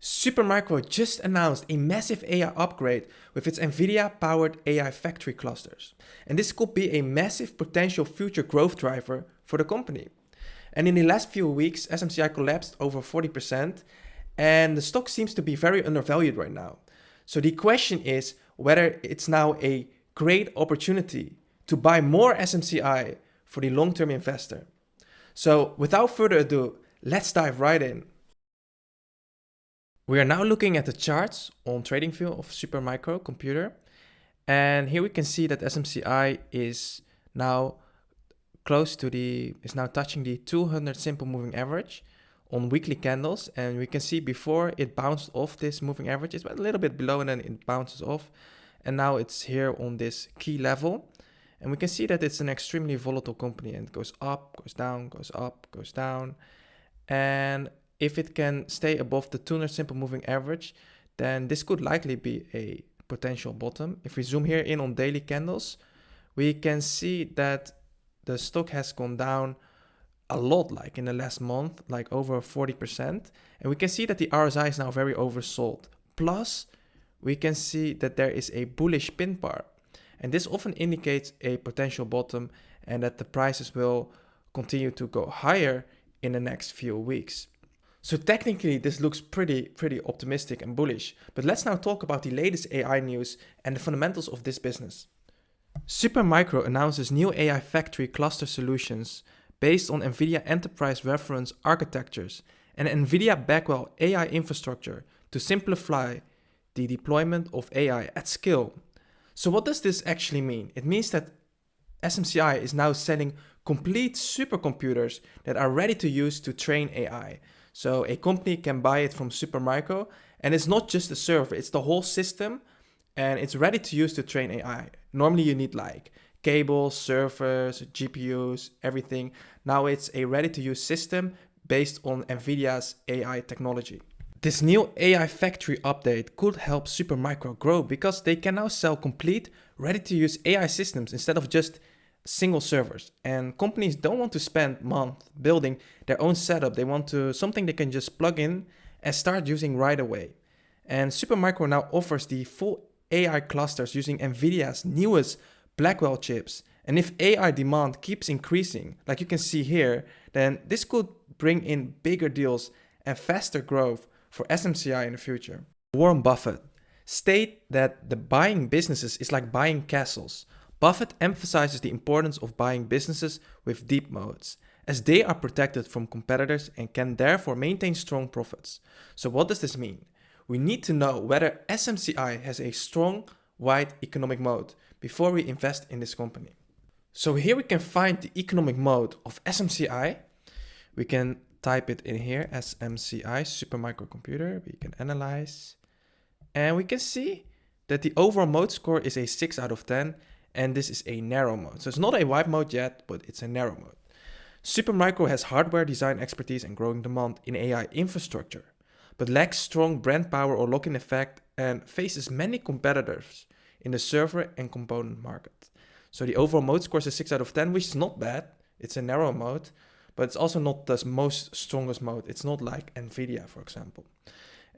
Supermicro just announced a massive AI upgrade with its NVIDIA-powered AI factory clusters. And this could be a massive potential future growth driver for the company. And in the last few weeks, SMCI collapsed over 40%, and the stock seems to be very undervalued right now. So the question is whether it's now a great opportunity to buy more SMCI for the long-term investor. So without further ado, let's dive right in. We are now looking at the charts on TradingView of Supermicro computer. And here we can see that SMCI is now touching the 200 simple moving average on weekly candles. And we can see before it bounced off this moving average, it went a little bit below and then it bounces off. And now it's here on this key level. And we can see that it's an extremely volatile company and it goes up, goes down, goes up, goes down. And if it can stay above the 200 simple moving average, then this could likely be a potential bottom. If we zoom here in on daily candles, we can see that the stock has gone down a lot, like in the last month, like over 40%. And we can see that the RSI is now very oversold. Plus, we can see that there is a bullish pin bar. And this often indicates a potential bottom and that the prices will continue to go higher in the next few weeks. So technically, this looks pretty optimistic and bullish. But let's now talk about the latest AI news and the fundamentals of this business. Supermicro announces new AI factory cluster solutions based on NVIDIA enterprise reference architectures and NVIDIA Blackwell AI infrastructure to simplify the deployment of AI at scale. So what does this actually mean? It means that SMCI is now selling complete supercomputers that are ready to use to train AI. So a company can buy it from Supermicro, and it's not just the server, it's the whole system, and it's ready to use to train AI. Normally you need like cables, servers, GPUs, everything. Now it's a ready to use system based on NVIDIA's AI technology. This new AI factory update could help Supermicro grow because they can now sell complete ready to use AI systems instead of just single servers. And companies don't want to spend months building their own setup. They want something they can just plug in and start using right away. And Supermicro now offers the full AI clusters using NVIDIA's newest Blackwell chips. And if AI demand keeps increasing, like you can see here, then this could bring in bigger deals and faster growth for SMCI in the future. Warren Buffett stated that the buying businesses is like buying castles. Buffett emphasizes the importance of buying businesses with deep moats, as they are protected from competitors and can therefore maintain strong profits. So what does this mean? We need to know whether SMCI has a strong, wide economic moat before we invest in this company. So here we can find the economic moat of SMCI. We can type it in here, SMCI, Supermicro computer. We can analyze. And we can see that the overall moat score is a 6 out of 10. And this is a narrow mode. So it's not a wide mode yet, but it's a narrow mode. Supermicro has hardware design expertise and growing demand in AI infrastructure, but lacks strong brand power or lock-in effect and faces many competitors in the server and component market. So the overall mode score is a 6 out of 10, which is not bad. It's a narrow mode, but it's also not the most strongest mode. It's not like NVIDIA, for example.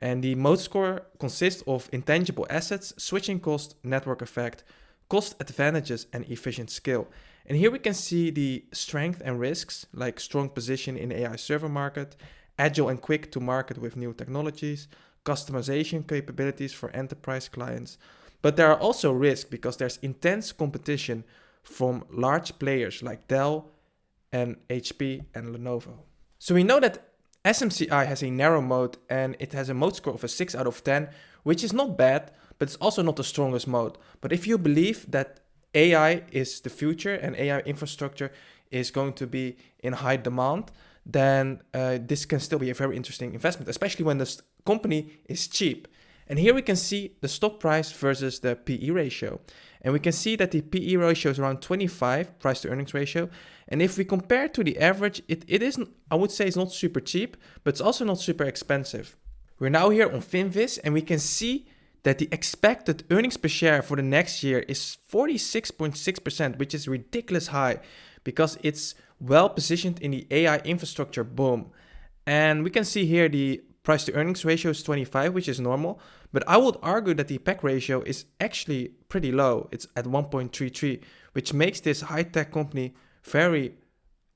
And the mode score consists of intangible assets, switching cost, network effect, cost advantages, and efficient scale. And here we can see the strength and risks, like strong position in AI server market, agile and quick to market with new technologies, customization capabilities for enterprise clients. But there are also risks because there's intense competition from large players like Dell and HP and Lenovo. So we know that SMCI has a narrow mode and it has a mode score of a 6 out of 10, which is not bad, but it's also not the strongest mode. But if you believe that AI is the future and AI infrastructure is going to be in high demand, then this can still be a very interesting investment, especially when this company is cheap. And here we can see the stock price versus the PE ratio. And we can see that the PE ratio is around 25, price to earnings ratio. And if we compare to the average, it isn't, I would say it's not super cheap, but it's also not super expensive. We're now here on Finviz and we can see that the expected earnings per share for the next year is 46.6%, which is ridiculous high because it's well positioned in the AI infrastructure boom. And we can see here the price to earnings ratio is 25, which is normal, but I would argue that the PEG ratio is actually pretty low. It's at 1.33, which makes this high-tech company very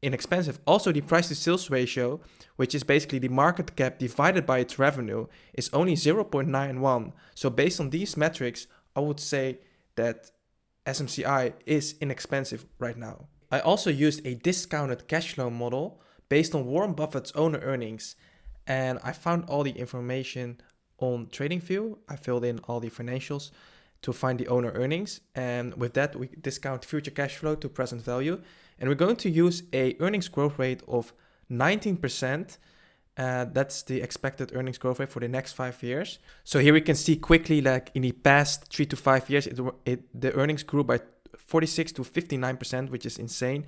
inexpensive. Also, the price to sales ratio, which is basically the market cap divided by its revenue, is only 0.91. So based on these metrics, I would say that SMCI is inexpensive right now. I also used a discounted cash flow model based on Warren Buffett's owner earnings, and I found all the information on TradingView. I filled in all the financials to find the owner earnings, and with that we discount future cash flow to present value, and we're going to use a earnings growth rate of 19%. That's the expected earnings growth rate for the next 5 years. So here we can see quickly, like in the past 3 to 5 years, the earnings grew by 46 to 59%, which is insane.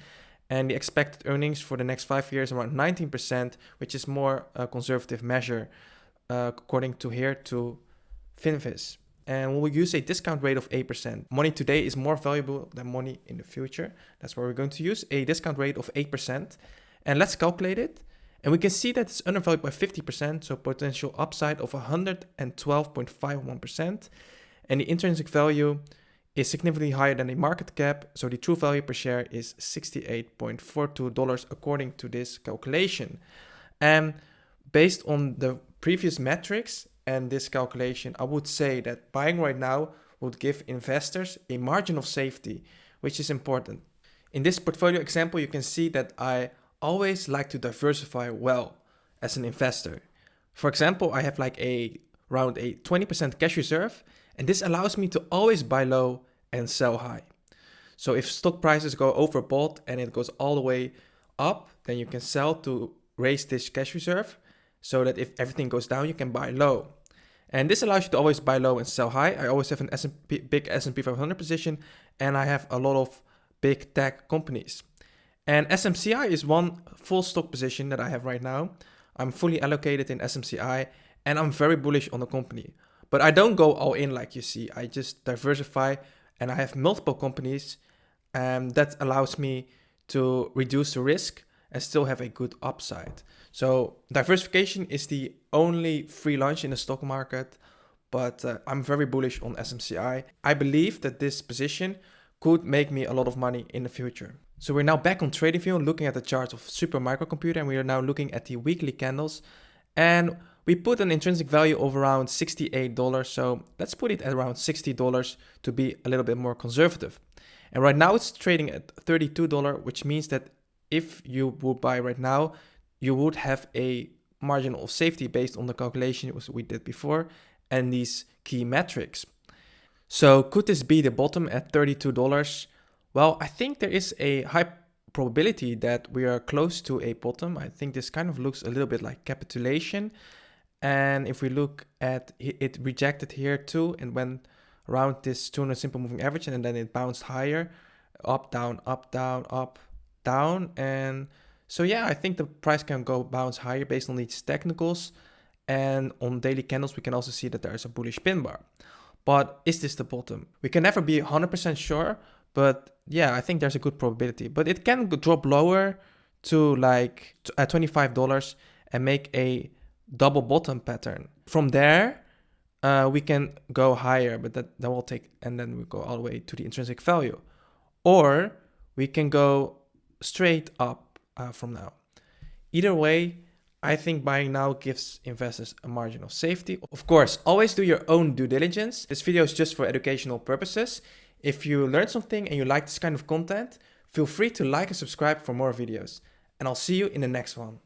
And the expected earnings for the next 5 years around 19%, which is more a conservative measure, according to here to Finviz. And we'll use a discount rate of 8%. Money today is more valuable than money in the future. That's why we're going to use a discount rate of 8%. And let's calculate it. And we can see that it's undervalued by 50%, so potential upside of 112.51%. And the intrinsic value is significantly higher than the market cap, so the true value per share is $68.42 according to this calculation. And based on the previous metrics and this calculation, I would say that buying right now would give investors a margin of safety, which is important. In this portfolio example, you can see that I always like to diversify well as an investor. For example, I have like around a 20% cash reserve, and this allows me to always buy low and sell high. So if stock prices go overbought and it goes all the way up, then you can sell to raise this cash reserve, so that if everything goes down, you can buy low. And this allows you to always buy low and sell high. I always have an big S&P 500 position, and I have a lot of big tech companies. And SMCI is one full stock position that I have right now. I'm fully allocated in SMCI, and I'm very bullish on the company. But I don't go all in like you see. I just diversify, and I have multiple companies, and that allows me to reduce the risk and still have a good upside. So diversification is the only free lunch in the stock market, but I'm very bullish on SMCI. I believe that this position could make me a lot of money in the future. So we're now back on TradingView looking at the charts of Supermicro computer, and we are now looking at the weekly candles, and we put an intrinsic value of around $68. So let's put it at around $60 to be a little bit more conservative. And right now it's trading at $32, which means that if you would buy right now, you would have a margin of safety based on the calculations we did before and these key metrics. So could this be the bottom at $32? Well, I think there is a high probability that we are close to a bottom. I think this kind of looks a little bit like capitulation. And if we look at it, rejected here too and went around this 200 simple moving average, and then it bounced higher, up, down, up, down, up, down. And so yeah, I think the price can go bounce higher based on these technicals. And on daily candles, we can also see that there is a bullish pin bar. But is this the bottom? We can never be 100% sure, but yeah, I think there's a good probability. But it can drop lower to like at $25 and make a double bottom pattern. From there, we can go higher, but that will take, and then we go all the way to the intrinsic value. Or we can go straight up from now. Either way, I think buying now gives investors a margin of safety. Of course, always do your own due diligence. This video is just for educational purposes. If you learned something and you like this kind of content, feel free to like and subscribe for more videos. And I'll see you in the next one.